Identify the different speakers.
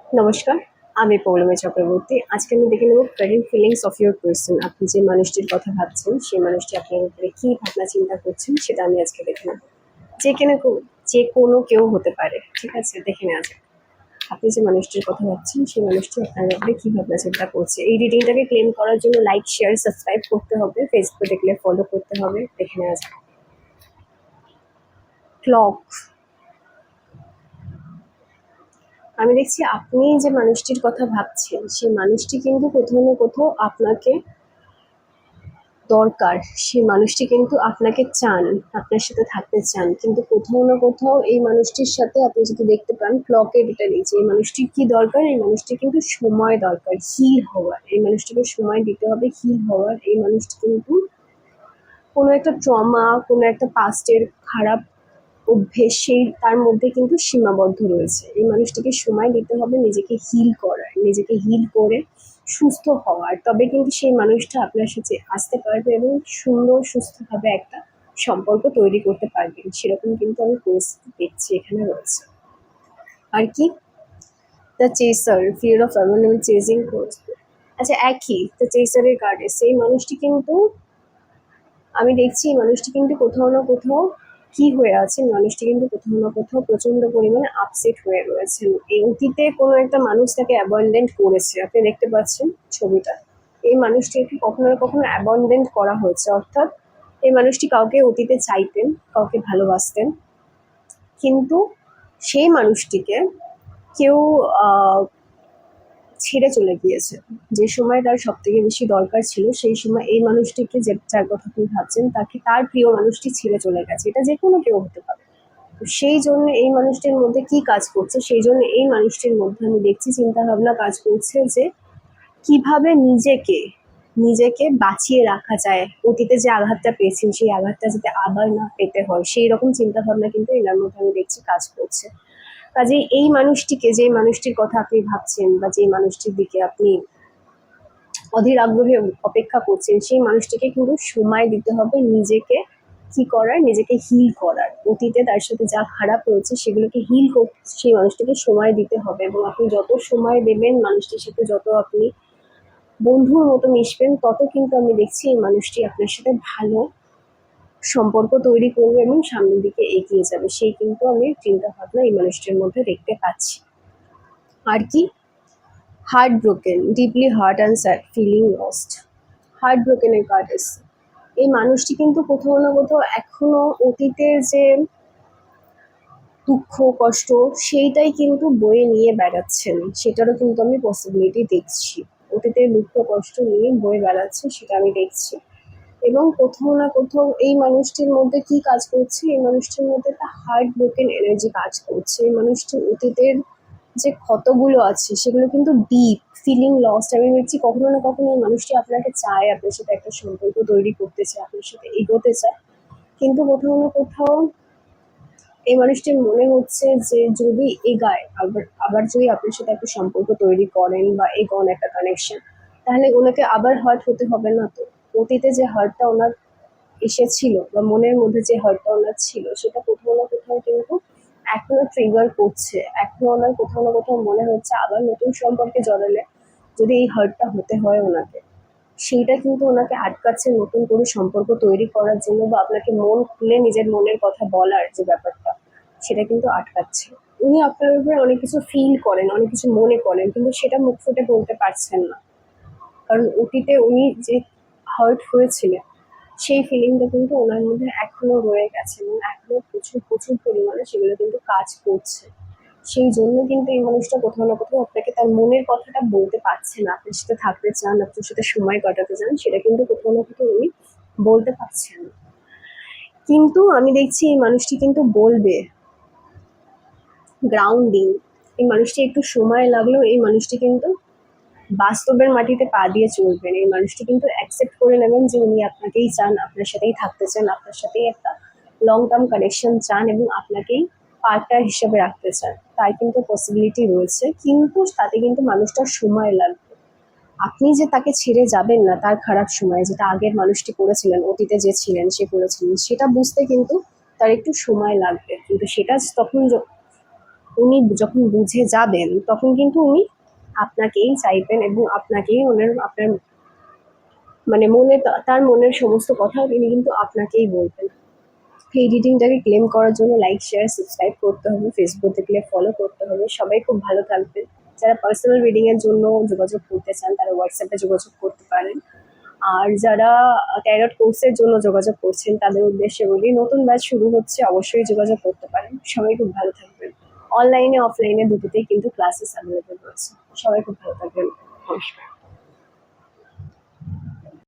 Speaker 1: নমস্কার, আমি পৌলমী চক্রবর্তী। আজকে আমি দেখে নেব current feelings of your person. আপনি যে মানুষটির কথা ভাবছেন, সেই মানুষটি আপনার ব্যাপারে কী ভাবনা চিন্তা করছেন, সেটা আমি আজকে দেখে নেব। যে কোনো কেউ হতে পারে, ঠিক আছে? দেখে নেওয়া যাক। আপনি যে মানুষটির কথা ভাবছেন, সেই মানুষটি আপনার ব্যাপারে কী ভাবনা চিন্তা করছে। এই রিডিংটাকে ক্লেম করার জন্য লাইক, শেয়ার, সাবস্ক্রাইব করতে হবে। ফেসবুকে দেখলে ফলো করতে হবে। দেখে নেওয়া যাক। ক্লক। আমি দেখছি আপনি যে মানুষটির কথা ভাবছেন, সেই মানুষটি কিন্তু কোথাও না কোথাও আপনাকে দরকার। সেই মানুষটি কিন্তু আপনাকে চান, আপনার সাথে থাকতে চান। কিন্তু কোথাও না কোথাও এই মানুষটির সাথে আপনি যদি দেখতে পান, ক্লকের এটা নিচে এই মানুষটির কি দরকার? এই মানুষটির কিন্তু সময় দরকার, হিল হওয়ার। এই মানুষটিকে সময় দিতে হবে হিল হওয়ার। এই মানুষটি কিন্তু কোনো একটা ট্রমা, কোনো একটা পাস্টের খারাপ অভ্যেস, সেই তার মধ্যে কিন্তু সীমাবদ্ধ রয়েছে। এই মানুষটিকে সময় দিতে হবে নিজেকে হিল করার, নিজেকে হিল করে সুস্থ হওয়ার। তবে কিন্তু সেই মানুষটা আপনার সাথে আসতে পারবে এবং সুন্দর সুস্থভাবে একটা সম্পর্ক তৈরি করতে পারবেন। সেরকম কিন্তু আমি পরিস্থিতি দেখছি এখানে রয়েছে। আর কি? The chaser, fear of abandonment, chasing করছে। আচ্ছা, একই দ্য চেসারের কার্ড এসে এই মানুষটি কিন্তু, আমি দেখছি এই মানুষটি কিন্তু কোথাও না কোথাও কি হয়ে আছে, মানুষটি কিন্তু কোথাও না কোথাও প্রচন্ড পরিমাণে আপসেট হয়ে রয়েছেন। এই অতীতে কোনো একটা মানুষ তাকে অ্যাবন্ডেন্ট করেছে, আপনি দেখতে পাচ্ছেন ছবিটা। এই মানুষটিকে কখনো না কখনো অ্যাবন্ডেন্ট করা হয়েছে, অর্থাৎ এই মানুষটি কাউকে অতীতে চাইতেন, কাউকে ভালোবাসতেন, কিন্তু সেই মানুষটিকে কেউ ছেড়ে চলে গিয়েছে। যে সময় তার সবথেকে বেশি দরকার ছিল, সেই সময় এই মানুষটিকে, যার কথা আপনি ভাবছেন, তাকে তার প্রিয় মানুষটি ছেড়ে চলে গেছে। এটা যে কোনো কেউ হতে পারে। তো সেই জন্য এই মানুষটির মধ্যে কি কাজ করছে, সেই জন্য এই মানুষটির মধ্যে আমি দেখছি চিন্তা ভাবনা কাজ করছে যে কিভাবে নিজেকে নিজেকে বাঁচিয়ে রাখা যায়। অতীতে যে আঘাতটা পেয়েছেন, সেই আঘাতটা যাতে আবার না পেতে হয়, সেই রকম চিন্তা ভাবনা কিন্তু এনার মধ্যে আমি দেখছি কাজ করছে। কাজেই এই মানুষটিকে, যে মানুষটির কথা আপনি ভাবছেন বা যে মানুষটির দিকে আপনি অধীর আগ্রহে অপেক্ষা করছেন, সেই মানুষটিকে কিন্তু সময় দিতে হবে নিজেকে কি করার, নিজেকে হিল করার। অতীতে তার সাথে যা খারাপ হয়েছে সেগুলোকে হিল করতে সেই মানুষটিকে সময় দিতে হবে। এবং আপনি যত সময় দেবেন মানুষটির সাথে, যত আপনি বন্ধুর মতো মিশবেন, তত কিন্তু আমি দেখছি এই মানুষটি আপনার সাথে ভালো সম্পর্ক তৈরি করবে এবং সামনের দিকে এগিয়ে যাবে। সেই কিন্তু আমি চিন্তা ভাবনা এই মানুষটির মধ্যে দেখতে পাচ্ছি। আর কি? Heart broken, deeply hurt and sad, feeling lost. Heart ব্রোকেনের কার্ড এসছে। এই মানুষটি কিন্তু কোথাও না কোথাও এখনো অতীতের যে দুঃখ কষ্ট, সেইটাই কিন্তু বয়ে নিয়ে বেড়াচ্ছেন। সেটারও কিন্তু আমি পসিবিলিটি দেখছি। অতীতের দুঃখ কষ্ট নিয়ে বয়ে বেড়াচ্ছে, সেটা আমি দেখছি। এবং কোথাও না কোথাও এই মানুষটির মধ্যে কি কাজ করছে, এই মানুষটির মধ্যে একটা হার্ট ব্রোকেন এনার্জি কাজ করছে। এই মানুষটির অতীতের যে ক্ষতগুলো আছে সেগুলো কিন্তু ডিপ, ফিলিং লস্ট। আমি দেখছি কখনো না কখনো এই মানুষটি আপনাকে চায়, আপনার সাথে একটা সম্পর্ক তৈরি করতে চায়, আপনার সাথে এগোতে চায়। কিন্তু কোথাও না কোথাও এই মানুষটির মনে হচ্ছে যে যদি এগায়, আবার আবার যদি আপনার সাথে একটা সম্পর্ক তৈরি করেন বা এগোন একটা কানেকশন, তাহলে ওনাকে আবার হার্ট হতে হবে না তো। অতীতে যে হার্টটা ওনার এসেছিল বা মনের মধ্যে যে হার্টটা ওনার ছিল, সেটা কোথাও না কোথাও কিন্তু এখনো ট্রিগার করছে। এখনো ওনার কোথাও না কোথাও মনে হচ্ছে আবার নতুন সম্পর্কে জড়ালে যদি এই হার্টটা হতে হয় ওনাকে, সেইটা কিন্তু ওনাকে আটকাচ্ছে নতুন করে সম্পর্ক তৈরি করার জন্য, বা আপনাকে মন খুলে নিজের মনের কথা বলার যে ব্যাপারটা, সেটা কিন্তু আটকাচ্ছে। উনি আপনার উপরে অনেক কিছু ফিল করেন, অনেক কিছু মনে করেন, কিন্তু সেটা মুখ ফুটে বলতে পারছেন না। কারণ অতীতে উনি যে হার্ট হয়েছিলেন, সেই ফিলিংটা কিন্তু ওনার মধ্যে এখনো রয়ে গেছে এবং এখনো প্রচুর প্রচুর পরিমাণে সেগুলো কিন্তু কাজ করছে। সেই জন্য কিন্তু এই মানুষটা কোথাও না কোথাও আপনাকে তার মনের কথাটা বলতে পারছে না। আপনার সাথে থাকতে চান, আপনার সাথে সময় কাটাতে চান, সেটা কিন্তু কোথাও না কোথাও উনি বলতে পারছেন না। কিন্তু আমি দেখছি এই মানুষটি কিন্তু বলবে। গ্রাউন্ডিং, এই মানুষটি একটু সময় লাগলেও এই মানুষটি কিন্তু বাস্তবের মাটিতে পা দিয়ে চলবেন। এই মানুষটি কিন্তু অ্যাকসেপ্ট করে নেবেন যে উনি আপনাকেই চান, আপনার সাথেই থাকতে চান, আপনার সাথেই একটা লং টার্ম কানেকশন চান এবং আপনাকেই পার্টনার হিসেবে রাখতে চান। তার কিন্তু পসিবিলিটি রয়েছে, কিন্তু তাতে কিন্তু মানুষটার সময় লাগবে। আপনি যে তাকে ছেড়ে যাবেন না তার খারাপ সময়, যেটা আগের মানুষটি করেছিলেন, অতীতে যে ছিলেন সে করেছিলেন, সেটা বুঝতে কিন্তু তার একটু সময় লাগবে। কিন্তু সেটা তখন উনি যখন বুঝে যাবেন তখন কিন্তু উনি আপনাকেই চাইবেন এবং আপনাকেই আপনার মানে তার মনের সমস্ত কথা তিনি কিন্তু আপনাকেই বলবেন। এই রিডিংটাকে ক্লেম করার জন্য লাইক, শেয়ার, সাবস্ক্রাইব করতে হবে। ফেসবুক দেখলে ফলো করতে হবে। সবাই খুব ভালো থাকবেন। যারা পার্সোনাল রিডিং এর জন্য যোগাযোগ করতে চান তারা হোয়াটসঅ্যাপে যোগাযোগ করতে পারেন। আর যারা ট্যারট কোর্সের জন্য যোগাযোগ করছেন তাদের উদ্দেশ্যে বলি, নতুন ব্যাচ শুরু হচ্ছে, অবশ্যই যোগাযোগ করতে পারেন। সবাই খুব ভালো থাকবেন। অনলাইনে অফলাইনে দুটোতেই কিন্তু ক্লাসেস অ্যাভেলেবেল রয়েছে। সবাই খুব ভালো থাকবেন। নমস্কার।